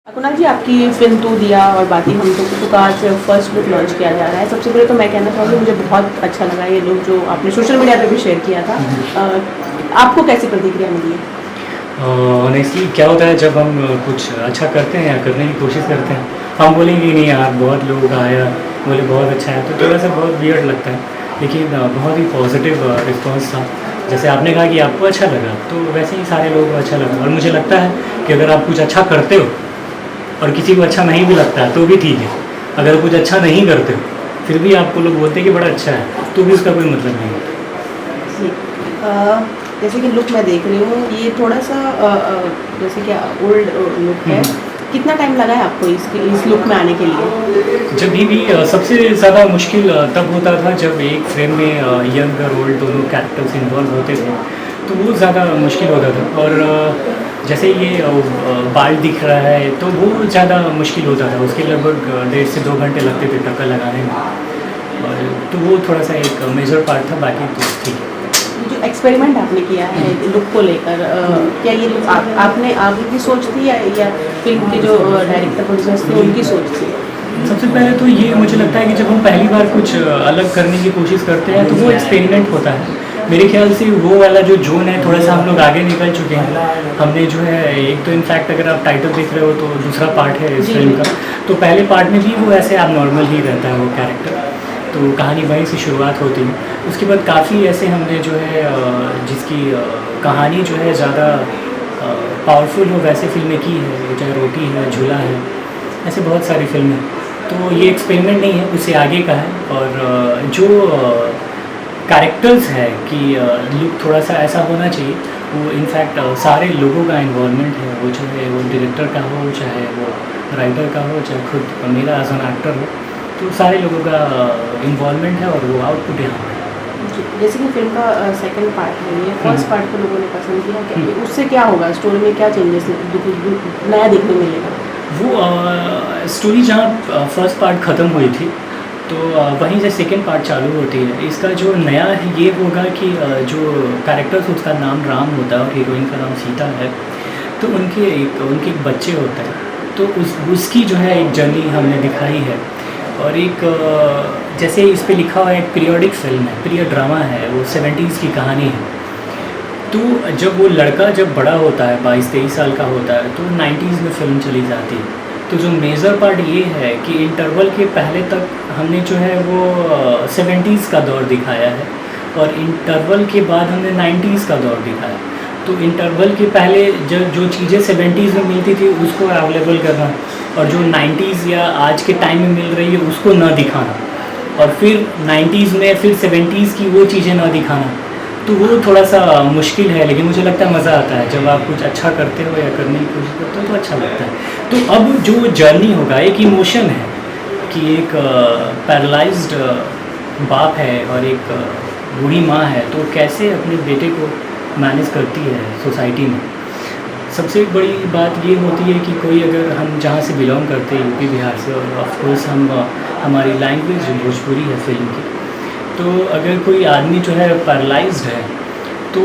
कुणाल जी, आपकी फिल्म तू दिया और बाकी हम तो का आज फर्स्ट लुक लॉन्च किया जा रहा है। सबसे पहले तो मैं कहना चाहूँगी मुझे बहुत अच्छा लगा ये लुक जो आपने सोशल मीडिया पे भी शेयर किया था। आपको कैसी प्रतिक्रिया मिली है? ऑनेस्टली क्या होता है जब हम कुछ अच्छा करते हैं या करने की कोशिश करते हैं, हम बोलेंगे नहीं यार बहुत लोग आया, बोले बहुत अच्छा है, तो थोड़ा सा बहुत वियर्ड लगता है। लेकिन बहुत ही पॉजिटिव रिस्पांस था। जैसे आपने कहा कि आपको अच्छा लगा, तो वैसे ही सारे लोगों को अच्छा लगा। और मुझे लगता है कि अगर आप कुछ अच्छा करते हो और किसी को अच्छा नहीं भी लगता है तो भी ठीक है। अगर कुछ अच्छा नहीं करते हो फिर भी आपको लोग बोलते हैं कि बड़ा अच्छा है, तो भी उसका कोई मतलब नहीं है। जैसे कि लुक मैं देख रही हूँ, ये थोड़ा सा जैसे कि ओल्ड लुक है। कितना टाइम लगा है आपको इस लुक में आने के लिए? जब भी सबसे ज़्यादा मुश्किल तब होता था जब एक फ्रेम में यंग और ओल्ड दोनों कैरेक्टर्स इन्वॉल्व होते थे, तो वो ज़्यादा मुश्किल होता था। और जैसे ये बाल दिख रहा है तो वो ज़्यादा मुश्किल होता था। उसके लगभग 1.5 से 2 घंटे लगते थे टक्कर लगाने में। और तो वो थोड़ा सा एक मेजर पार्ट था, बाकी तो ठीक है। जो एक्सपेरिमेंट आपने किया है लुक को लेकर, क्या ये लुक आपने आपकी सोच थी या फिल्म के जो डायरेक्टर प्रोड्यूसर्स थे उनकी सोच थी? सबसे पहले तो ये मुझे लगता है कि जब हम पहली बार कुछ अलग करने की कोशिश करते हैं तो वो एक्सपेरिमेंट होता है। मेरे ख्याल से वो वाला जो जोन है थोड़ा सा हम लोग आगे निकल चुके हैं। हमने जो है एक तो इनफैक्ट अगर आप टाइटल देख रहे हो तो दूसरा पार्ट है इस फिल्म का, तो पहले पार्ट में भी वो ऐसे आप नॉर्मल ही रहता है वो कैरेक्टर। तो कहानी वहीं से शुरुआत होती है। उसके बाद काफ़ी ऐसे हमने जो है जिसकी कहानी जो है ज़्यादा पावरफुल हो वैसे फिल्में की है, चाहे रोटी है, झूला है, ऐसे बहुत सारी फिल्में। तो ये एक्सपेरिमेंट नहीं है, उससे आगे का है। और जो कैरेक्टर्स है कि लुक थोड़ा सा ऐसा होना चाहिए, वो इनफैक्ट सारे लोगों का इन्वॉल्वमेंट है। वो चाहे वो डायरेक्टर का हो, चाहे वो राइटर का हो, चाहे खुद मेरा एज एन एक्टर हो, तो सारे लोगों का इन्वॉल्वमेंट है और वो आउटपुट यहाँ है। जैसे कि फिल्म का सेकंड पार्ट है, ये फर्स्ट पार्ट को लोगों ने पसंद किया, उससे क्या होगा? स्टोरी में क्या चेंजेस नया देखने को मिलेगा? वो स्टोरी जहाँ फर्स्ट पार्ट ख़त्म हुई थी तो वहीं से सेकेंड पार्ट चालू होती है। इसका जो नया है ये होगा कि जो कैरेक्टर्स उसका नाम राम होता है और हीरोइन का नाम सीता है, तो उनके एक बच्चे होते हैं, तो उसकी जो है एक जर्नी हमने दिखाई है। और एक जैसे इस पे लिखा हुआ एक पीरियोडिक फिल्म है, पीरियड ड्रामा है, वो 70s की कहानी है। तो जब वो लड़का जब बड़ा होता है, 22-23 साल का होता है, तो 90s में फिल्म चली जाती है। तो जो मेजर पार्ट ये है कि इंटरवल के पहले तक हमने जो है वो 70s का दौर दिखाया है और इंटरवल के बाद हमने 90s का दौर दिखाया। तो इंटरवल के पहले जो चीज़ें 70s में मिलती थी उसको अवेलेबल करना, और जो 90s या आज के टाइम में मिल रही है उसको न दिखाना, और फिर 90s में फिर 70s की वो चीज़ें न दिखाना, तो वो थोड़ा सा मुश्किल है। लेकिन मुझे लगता है मज़ा आता है जब आप कुछ अच्छा करते हो या करने की कोशिश करते हो तो अच्छा लगता है। तो अब जो जर्नी होगा, एक इमोशन है कि एक पैरालाइज्ड बाप है और एक बूढ़ी माँ है, तो कैसे अपने बेटे को मैनेज करती है सोसाइटी में। सबसे बड़ी बात ये होती है कि कोई अगर हम जहाँ से बिलोंग करते हैं, यूपी बिहार से, और ऑफकोर्स हमारी लैंग्वेज भोजपुरी है फिल्म की, तो अगर कोई आदमी जो है पैरालाइज्ड है तो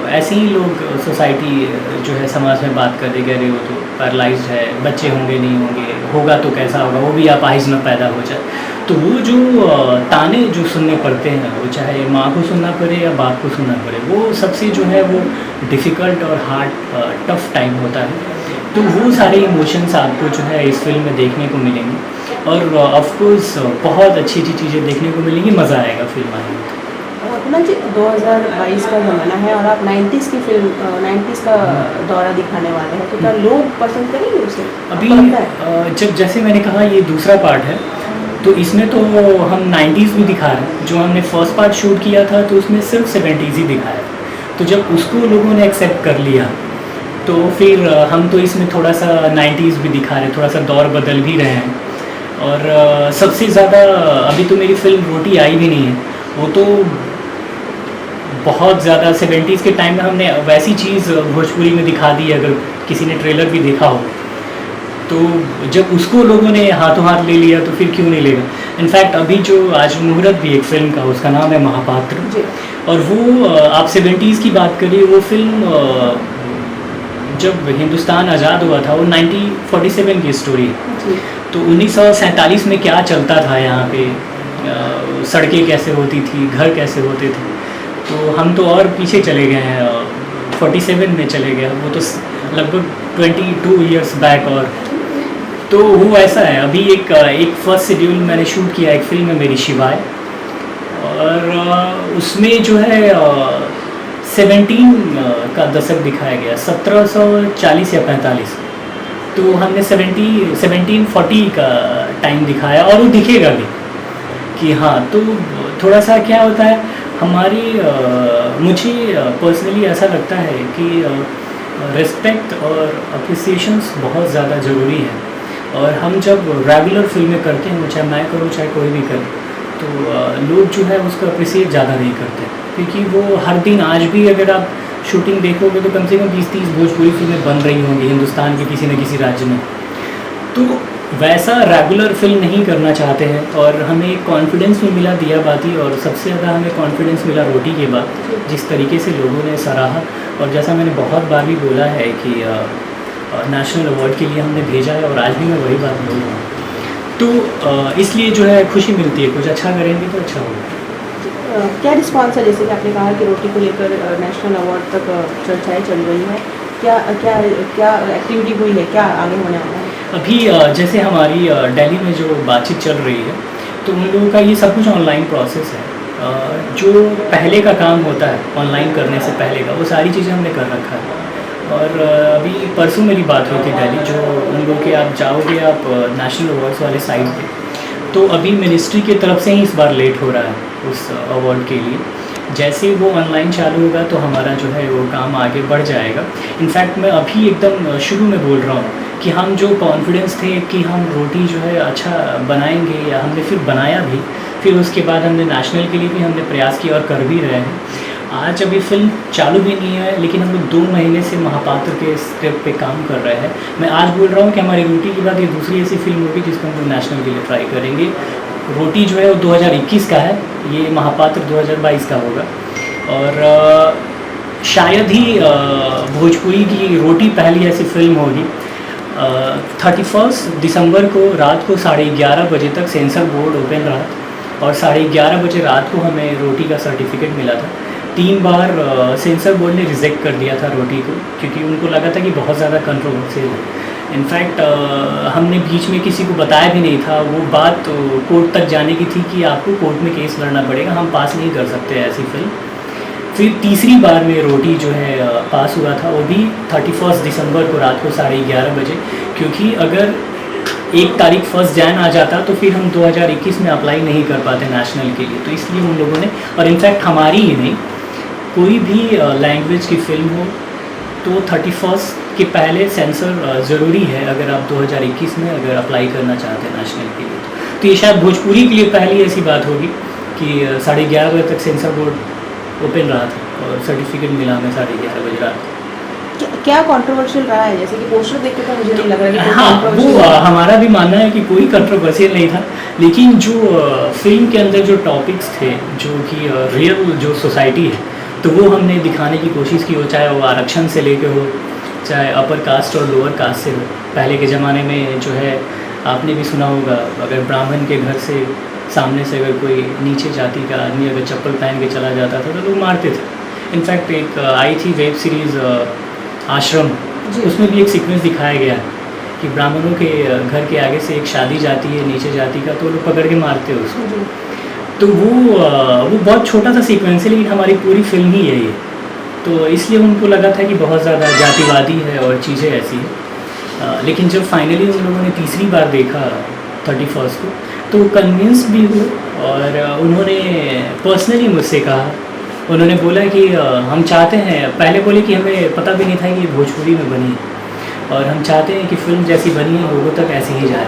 ऐसे ही लोग सोसाइटी जो है समाज में बात कर देगा, अरे वो तो पैरालाइज्ड है, बच्चे होंगे नहीं होंगे, होगा तो कैसा होगा, वो भी अपाहिज में पैदा हो जाए। तो वो जो ताने जो सुनने पड़ते हैं, वो चाहे माँ को सुनना पड़े या बाप को सुनना पड़े, वो सबसे जो है वो डिफ़िकल्ट और हार्ड टफ टाइम होता है। तो वो सारे इमोशंस आपको जो है इस फिल्म में देखने को मिलेंगे, और ऑफकोर्स बहुत अच्छी अच्छी चीज़ें देखने को मिलेंगी, मज़ा आएगा फिल्म आने में। कुणाल जी, 2022 का ज़माना है और आप 90s की फिल्म 90s का दौरा दिखाने वाले हैं, तो क्या लोग पसंद करेंगे उसे? अभी जब जैसे मैंने कहा ये दूसरा पार्ट है, तो इसमें तो हम 90s भी दिखा रहे हैं। जो हमने फर्स्ट पार्ट शूट किया था तो उसमें सिर्फ 70s ही दिखाया। तो जब उसको लोगों ने एक्सेप्ट कर लिया तो फिर हम तो इसमें थोड़ा सा 90s भी दिखा रहे हैं, थोड़ा सा दौर बदल भी रहे हैं। और सबसे ज़्यादा अभी तो मेरी फिल्म रोटी आई भी नहीं है, वो तो बहुत ज़्यादा 70s के टाइम में हमने वैसी चीज़ भोजपुरी में दिखा दी है। अगर किसी ने ट्रेलर भी देखा हो तो जब उसको लोगों ने हाथों हाथ ले लिया तो फिर क्यों नहीं लेगा। इनफैक्ट अभी जो आज मुहूर्त भी एक फ़िल्म का, उसका नाम है महापात्र, और वो आप 70s की बात करिए, वो फिल्म जब हिंदुस्तान आज़ाद हुआ था वो 1947 की स्टोरी है। जी। तो 1947 में क्या चलता था यहाँ पे, सड़कें कैसे होती थी, घर कैसे होते थे, तो हम तो और पीछे चले गए हैं, 47 में चले गए, वो तो लगभग 22 इयर्स बैक। और तो वो ऐसा है, अभी एक फर्स्ट शेड्यूल मैंने शूट किया, एक फिल्म है मेरी शिवाय, और उसमें जो है 17 का दशक दिखाया गया, 1740 या 45। तो हमने 1740 का टाइम दिखाया, और वो दिखेगा भी कि हाँ। तो थोड़ा सा क्या होता है हमारी, मुझे पर्सनली ऐसा लगता है कि रिस्पेक्ट और अप्रिसिएशंस बहुत ज़्यादा ज़रूरी है। और हम जब रेगुलर फिल्में करते हैं, चाहे मैं करूँ चाहे कोई भी करे, तो लोग जो है उसको अप्रिसिएट ज़्यादा नहीं करते, क्योंकि वो हर दिन, आज भी अगर आप शूटिंग देखोगे तो कम से कम 20-30 भोजपुरी फिल्में बन रही होंगी हिंदुस्तान के किसी न किसी राज्य में। तो वैसा रेगुलर फिल्म नहीं करना चाहते हैं। और हमें एक कॉन्फिडेंस भी मिला दिया बाती, और सबसे ज़्यादा हमें कॉन्फिडेंस मिला रोटी के बाद, जिस तरीके से लोगों ने सराहा। और जैसा मैंने बहुत बार भी बोला है कि नेशनल अवार्ड के लिए हमने भेजा है, और आज भी मैं वही बात बोल रहा हूँ। तो इसलिए जो है खुशी मिलती है, कुछ अच्छा करेंगे तो अच्छा होगा। क्या रिस्पॉन्स है, जैसे कि आपने कहा कि रोटी को लेकर नेशनल अवार्ड तक चर्चाएं चल रही हैं, क्या क्या क्या एक्टिविटी हुई है, क्या आगे होने वाला है? अभी जैसे हमारी दिल्ली में जो बातचीत चल रही है, तो उन लोगों का ये सब कुछ ऑनलाइन प्रोसेस है। जो पहले का काम होता है ऑनलाइन करने से पहले का, वो सारी चीज़ें हमने कर रखा है। और अभी परसों मेरी बात हुई थी दिल्ली, जो उन लोगों के, आप जाओगे आप नेशनल अवार्ड्स वाले साइट पे, तो अभी मिनिस्ट्री की तरफ से ही इस बार लेट हो रहा है उस अवार्ड के लिए। जैसे वो ऑनलाइन चालू होगा तो हमारा जो है वो काम आगे बढ़ जाएगा। इनफैक्ट मैं अभी एकदम शुरू में बोल रहा हूँ कि हम जो कॉन्फिडेंस थे कि हम रोटी जो है अच्छा बनाएंगे, या हमने फिर बनाया भी, फिर उसके बाद हमने नेशनल के लिए भी हमने प्रयास किया और कर भी रहे हैं। आज अभी फिल्म चालू भी नहीं है, लेकिन हम लोग 2 महीने से महापात्र के स्क्रिप्ट पे काम कर रहे हैं। मैं आज बोल रहा हूँ कि हमारी रोटी के बाद ये दूसरी ऐसी फिल्म होगी जिसको हम लोग नेशनल के लिए ट्राई करेंगे। रोटी जो है वो 2021 का है, ये महापात्र 2022 का होगा। और शायद ही भोजपुरी की रोटी पहली ऐसी फिल्म होगी। 31 दिसंबर को रात को 11:30 बजे तक सेंसर बोर्ड ओपन रहा, और 11:30 बजे रात को हमें रोटी का सर्टिफिकेट मिला था। 3 बार सेंसर बोर्ड ने रिजेक्ट कर दिया था रोटी को, क्योंकि उनको लगा था कि बहुत ज़्यादा कंट्रोवर्शियल है। इनफैक्ट हमने बीच में किसी को बताया भी नहीं था। वो बात कोर्ट तक जाने की थी कि आपको कोर्ट में केस लड़ना पड़ेगा, हम पास नहीं कर सकते ऐसी फिल्म। फिर तीसरी बार में रोटी जो है पास हुआ था, वो भी 31 दिसंबर को रात को 11:30 बजे, क्योंकि अगर 1 तारीख 1 जैन आ जाता तो फिर हम 2021 में अप्लाई नहीं कर पाते नेशनल के लिए। तो इसलिए उन लोगों ने, और इनफैक्ट हमारी ही नहीं, कोई भी लैंग्वेज की फिल्म हो तो 31 के पहले सेंसर ज़रूरी है, अगर आप 2021 में अगर अप्लाई करना चाहते हैं नेशनल के लिए। तो ये शायद भोजपुरी के लिए पहली ऐसी बात होगी कि 11:30 बजे तक सेंसर बोर्ड ओपन रहा था और सर्टिफिकेट मिला हमें 11:30 बजे रात। क्या कंट्रोवर्शियल रहा है? जैसे कि पोस्टर देख के तो मुझे नहीं लग रहा कि हाँ, वो हमारा भी मानना है कि कोई कंट्रोवर्शियल नहीं था, लेकिन जो फिल्म के अंदर जो टॉपिक्स थे, जो कि रियल जो सोसाइटी है, तो वो हमने दिखाने की कोशिश की हो, चाहे वो आरक्षण से लेके हो, चाहे अपर कास्ट और लोअर कास्ट से हो। पहले के ज़माने में जो है, आपने भी सुना होगा, अगर ब्राह्मण के घर से सामने से अगर कोई नीचे जाति का आदमी अगर चप्पल पहन के चला जाता था तो लोग मारते थे। इनफैक्ट एक आई थी वेब सीरीज़ आश्रम, उसमें भी एक सीक्वेंस दिखाया गया कि ब्राह्मणों के घर के आगे से एक शादी जाती है नीचे जाति का, तो लोग पकड़ के मारते हैं उसको। तो वो बहुत छोटा सा सीक्वेंस है, लेकिन हमारी पूरी फिल्म ही है ये। तो इसलिए उनको लगा था कि बहुत ज़्यादा जातिवादी है और चीज़ें ऐसी हैं। लेकिन जब फाइनली उन लोगों ने तीसरी बार देखा 31 को, तो कन्विंस भी हुए, और उन्होंने पर्सनली मुझसे कहा, उन्होंने बोला कि हम चाहते हैं, पहले बोले कि हमें पता भी नहीं था कि ये भोजपुरी में बनी है, और हम चाहते हैं कि फिल्म जैसी बनी है लोगों तक ऐसे ही जाए।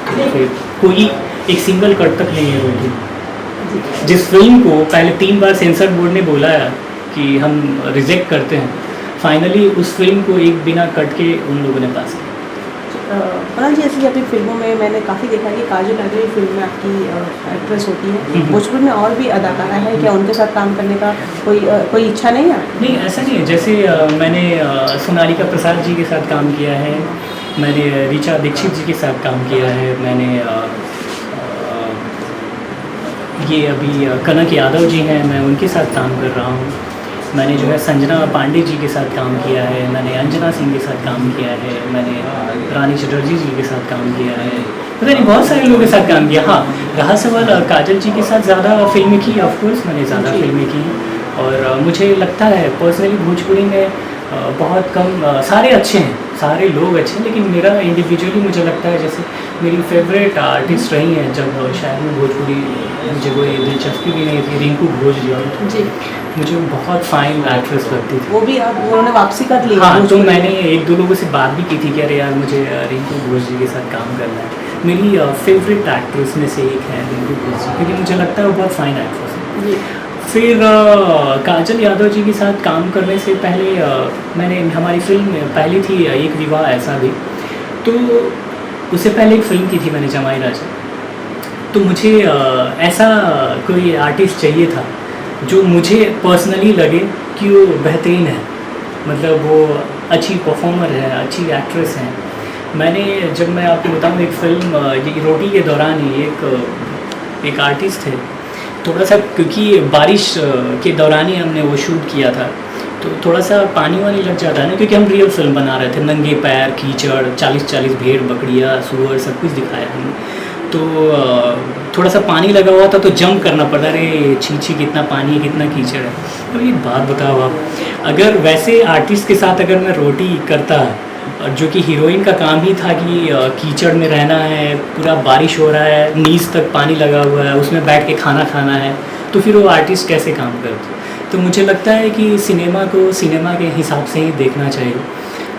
तो फिर कोई एक सिंगल कट तक नहीं है रोटी। जिस फिल्म को पहले 3 बार सेंसर बोर्ड ने बोला कि हम रिजेक्ट करते हैं, फाइनली उस फिल्म को एक बिना कट के उन लोगों ने पास किया। कुणाल जी, ऐसे अभी फिल्मों में मैंने काफ़ी देखा है कि काजल अगरवाल फिल्म में आपकी एक्ट्रेस होती है, भोजपुर में और भी अदाकारा है, क्या उनके साथ काम करने का कोई इच्छा नहीं है? नहीं, ऐसा नहीं है। जैसे मैंने सोनालिका प्रसाद जी के साथ काम किया है, मैंने ऋचा दीक्षित जी के साथ काम किया है, मैंने ये अभी कनक यादव जी हैं, मैं उनके साथ काम कर रहा हूँ। मैंने जो है संजना पांडे जी के साथ काम किया है, मैंने अंजना सिंह के साथ काम किया है, मैंने रानी चटर्जी जी के साथ काम किया है, पता नहीं बहुत सारे लोगों के साथ काम किया। हाँ, रहा सवाल काजल जी के साथ ज़्यादा फिल्में की, ऑफकोर्स मैंने ज़्यादा फिल्में की और मुझे लगता है पर्सनली भोजपुरी में बहुत कम सारे अच्छे हैं, सारे लोग अच्छे हैं, लेकिन मेरा इंडिविजुअली मुझे लगता है जैसे मेरी फेवरेट आर्टिस्ट रही हैं जब शायद में भोजपुरी मुझे कोई दिलचस्पी भी नहीं थी, रिंकू घोष जी मुझे बहुत फाइन एक्ट्रेस लगती थी। वो भी अब उन्होंने वापसी कर ली। हाँ, तो मैंने एक दो लोगों से बात भी की थी कि अरे यार मुझे रिंकू घोष जी के साथ काम करना है। मेरी फेवरेट एक्ट्रेस में से एक है रिंकू घोष जी, क्योंकि मुझे लगता है वो बहुत फाइन एक्ट्रेस है। फिर काजल यादव जी के साथ काम करने से पहले मैंने हमारी फिल्म पहली थी एक विवाह ऐसा भी, तो उससे पहले एक फ़िल्म की थी मैंने जमाई राजा। तो मुझे ऐसा कोई आर्टिस्ट चाहिए था जो मुझे पर्सनली लगे कि वो बेहतरीन है, मतलब वो अच्छी परफॉर्मर है, अच्छी एक्ट्रेस है। जब मैं आपको बताऊँ एक फ़िल्म ये रोटी के दौरान ही एक आर्टिस्ट थे, थोड़ा सा क्योंकि बारिश के दौरान ही हमने वो शूट किया था, तो थोड़ा सा पानी वानी लग जाता है ना, क्योंकि हम रियल फिल्म बना रहे थे, नंगे पैर, कीचड़, 40-40 भेड़ बकरियाँ सुअर सब कुछ दिखाया हमने। तो थोड़ा सा पानी लगा हुआ था तो जंप करना पड़ा, अरे छी कितना पानी है, कितना कीचड़ है। तो एक बात बताओ आप, अगर वैसे आर्टिस्ट के साथ अगर मैं रोटी करता, जो कि हीरोइन का काम ही था कि कीचड़ में रहना है, पूरा बारिश हो रहा है, नीज तक पानी लगा हुआ है, उसमें बैठ के खाना खाना है, तो फिर वो आर्टिस्ट कैसे काम करते? तो मुझे लगता है कि सिनेमा को सिनेमा के हिसाब से ही देखना चाहिए।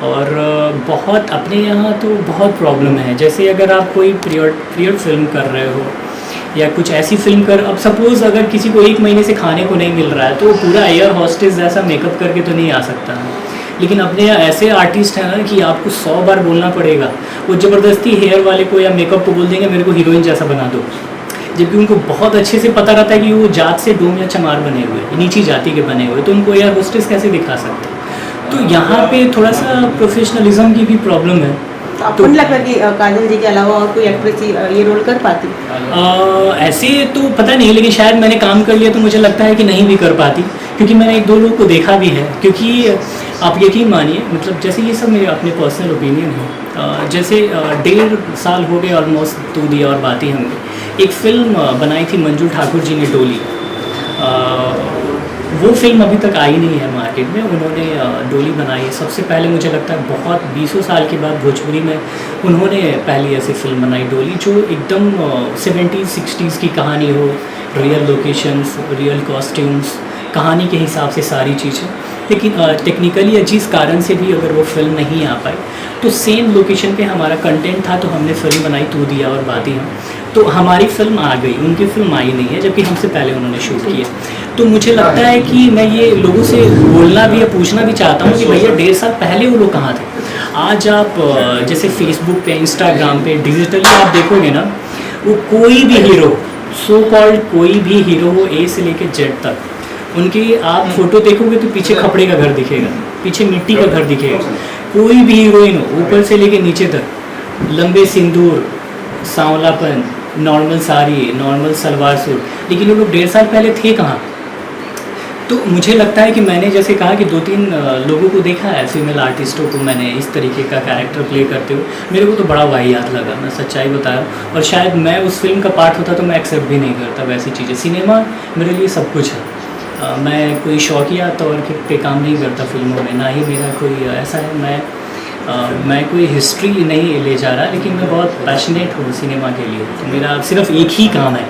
और बहुत अपने यहाँ तो बहुत प्रॉब्लम है, जैसे अगर आप कोई पीरियड फिल्म कर रहे हो या कुछ ऐसी फिल्म कर, अब सपोज़ अगर किसी को 1 महीने से खाने को नहीं मिल रहा है तो पूरा एयर हॉस्टेस जैसा मेकअप करके तो नहीं आ सकता है। लेकिन अपने यहाँ ऐसे आर्टिस्ट हैं ना कि आपको 100 बार बोलना पड़ेगा, वो ज़बरदस्ती हेयर वाले को या मेकअप को बोल देंगे मेरे को हीरोइन जैसा बना दो, जबकि उनको बहुत अच्छे से पता रहता है कि वो जात से डोम या चमार बने हुए, नीची जाति के बने हुए, तो उनको एयर होस्टेस कैसे दिखा सकते? तो यहाँ पे थोड़ा सा प्रोफेशनलिज्म की भी प्रॉब्लम है। आपको नहीं लगता कि काजल जी के अलावा और कोई एक्ट्रेस ये रोल कर पाती? ऐसे तो पता नहीं, लेकिन शायद मैंने काम कर लिया तो मुझे लगता है कि नहीं भी कर पाती, क्योंकि मैंने 1-2 लोगों को देखा भी है। क्योंकि आप यकीन मानिए, मतलब जैसे ये सब मेरे अपने पर्सनल ओपिनियन है, जैसे 1.5 साल हो गए ऑलमोस्ट तू दिया और बातें हमने एक फ़िल्म बनाई थी मंजू ठाकुर जी ने, डोली। वो फिल्म अभी तक आई नहीं है मार्केट में, उन्होंने डोली बनाई है। सबसे पहले मुझे लगता है बहुत 20 साल के बाद भोजपुरी में उन्होंने पहली ऐसी फिल्म बनाई डोली, जो एकदम 70s-60s की कहानी हो, रियल लोकेशंस, रियल कॉस्ट्यूम्स, कहानी के हिसाब से सारी चीज़ें। लेकिन टेक्निकली या जिस कारण से भी अगर वो फिल्म नहीं आ पाई, तो सेम लोकेशन पे हमारा कंटेंट था, तो हमने फिल्म बनाई तू दिया और बातें हम, तो हमारी फिल्म आ गई, उनकी फिल्म आई नहीं है, जबकि हमसे पहले उन्होंने शूट किया। तो मुझे लगता है कि मैं ये लोगों से बोलना भी या पूछना भी चाहता हूँ कि भैया 1.5 साल पहले वो लोग कहाँ थे? आज आप जैसे फेसबुक पे, इंस्टाग्राम पे, डिजिटली आप देखोगे ना, वो कोई भी हीरो, सो कॉल्ड कोई भी हीरो हो, ए से लेके जेड तक, उनकी आप फोटो देखोगे तो पीछे खपड़े का घर दिखेगा, पीछे मिट्टी का घर दिखेगा। कोई भी हीरोइन हो, ऊपर से लेके नीचे तक, लंबे सिंदूर, सांवलापन, normal sari, normal salwar suit, लेकिन वो लोग 1.5 साल पहले थे कहाँ? तो मुझे लगता है कि मैंने जैसे कहा कि 2-3 लोगों को देखा है, फीमेल आर्टिस्टों को मैंने इस तरीके का कैरेक्टर प्ले करते हुए, मेरे को तो बड़ा वाहियात लगा, मैं सच्चाई बताया। और शायद मैं उस फिल्म का पार्ट होता तो मैं एक्सेप्ट भी नहीं करता वैसी चीज़ें। सिनेमा मेरे लिए सब कुछ है। मैं कोई शौकिया तौर पे काम नहीं करता फिल्मों में, ना ही मेरा कोई ऐसा है, मैं कोई हिस्ट्री नहीं ले जा रहा, लेकिन मैं बहुत पैशनेट हूँ सिनेमा के लिए। तो मेरा सिर्फ एक ही काम है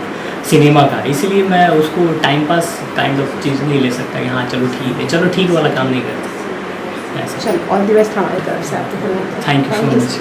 सिनेमा का, इसलिए मैं उसको टाइम पास काइंड ऑफ चीज़ नहीं ले सकता कि हाँ चलो ठीक है, चलो ठीक वाला काम नहीं करता ऐसा। चलो, ऑल द बेस्ट हमारी तरफ से आपको। Thank you so much.